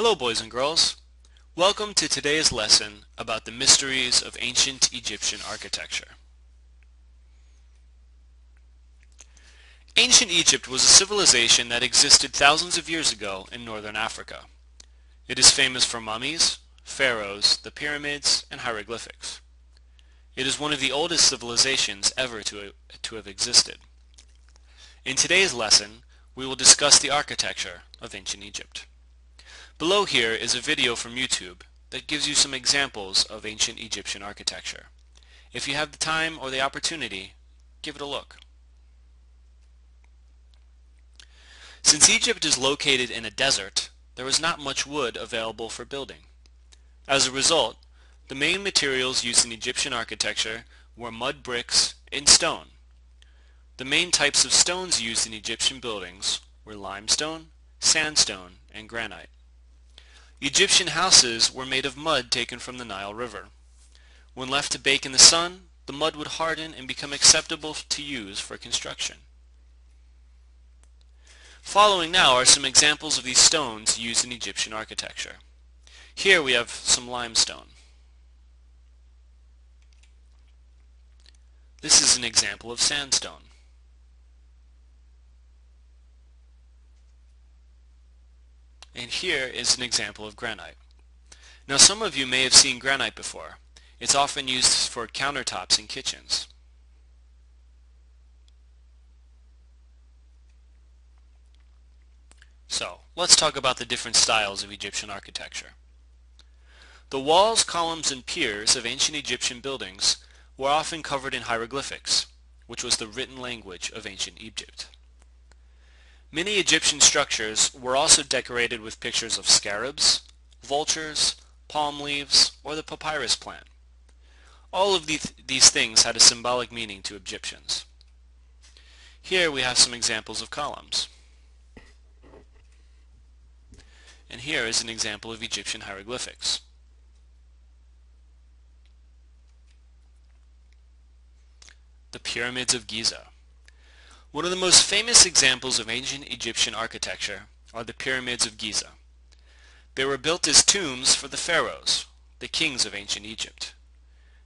Hello boys and girls. Welcome to today's lesson about the mysteries of ancient Egyptian architecture. Ancient Egypt was a civilization that existed thousands of years ago in northern Africa. It is famous for mummies, pharaohs, the pyramids, and hieroglyphics. It is one of the oldest civilizations ever to have existed. In today's lesson, we will discuss the architecture of ancient Egypt. Below here is a video from YouTube that gives you some examples of ancient Egyptian architecture. If you have the time or the opportunity, give it a look. Since Egypt is located in a desert, there was not much wood available for building. As a result, the main materials used in Egyptian architecture were mud bricks and stone. The main types of stones used in Egyptian buildings were limestone, sandstone, and granite. Egyptian houses were made of mud taken from the Nile River. When left to bake in the sun, the mud would harden and become acceptable to use for construction. Following now are some examples of these stones used in Egyptian architecture. Here we have some limestone. This is an example of sandstone. And here is an example of granite. Now some of you may have seen granite before. It's often used for countertops in kitchens. So, let's talk about the different styles of Egyptian architecture. The walls, columns, and piers of ancient Egyptian buildings were often covered in hieroglyphics, which was the written language of ancient Egypt. Many Egyptian structures were also decorated with pictures of scarabs, vultures, palm leaves, or the papyrus plant. All of these things had a symbolic meaning to Egyptians. Here we have some examples of columns. And here is an example of Egyptian hieroglyphics. The pyramids of Giza. One of the most famous examples of ancient Egyptian architecture are the pyramids of Giza. They were built as tombs for the pharaohs, the kings of ancient Egypt.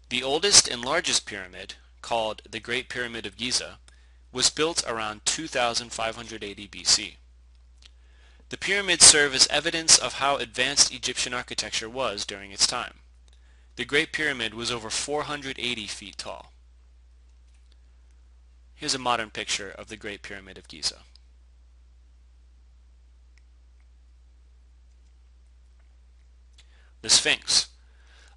The oldest and largest pyramid, called the Great Pyramid of Giza, was built around 2580 BC. The pyramids serve as evidence of how advanced Egyptian architecture was during its time. The Great Pyramid was over 480 feet tall. Here's a modern picture of the Great Pyramid of Giza. The Sphinx.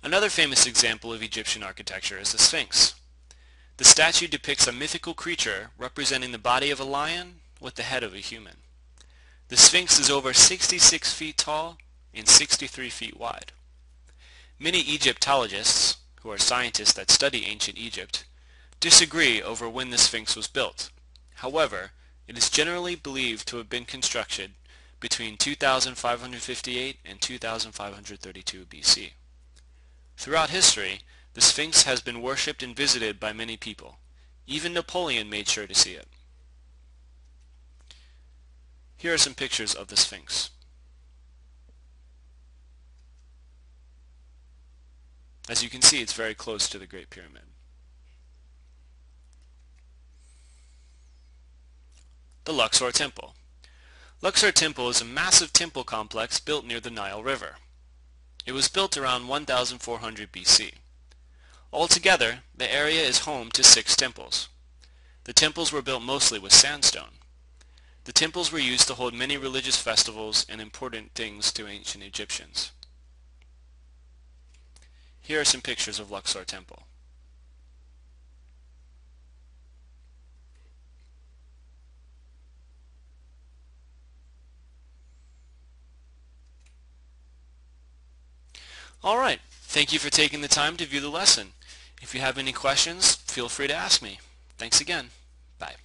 Another famous example of Egyptian architecture is the Sphinx. The statue depicts a mythical creature representing the body of a lion with the head of a human. The Sphinx is over 66 feet tall and 63 feet wide. Many Egyptologists, who are scientists that study ancient Egypt, disagree over when the Sphinx was built. However, it is generally believed to have been constructed between 2558 and 2532 BC. Throughout history, the Sphinx has been worshipped and visited by many people. Even Napoleon made sure to see it. Here are some pictures of the Sphinx. As you can see, it's very close to the Great Pyramid. The Luxor Temple. Luxor Temple is a massive temple complex built near the Nile River. It was built around 1400 BC. Altogether, the area is home to 6 temples. The temples were built mostly with sandstone. The temples were used to hold many religious festivals and important things to ancient Egyptians. Here are some pictures of Luxor Temple. Alright, thank you for taking the time to view the lesson. If you have any questions, feel free to ask me. Thanks again. Bye.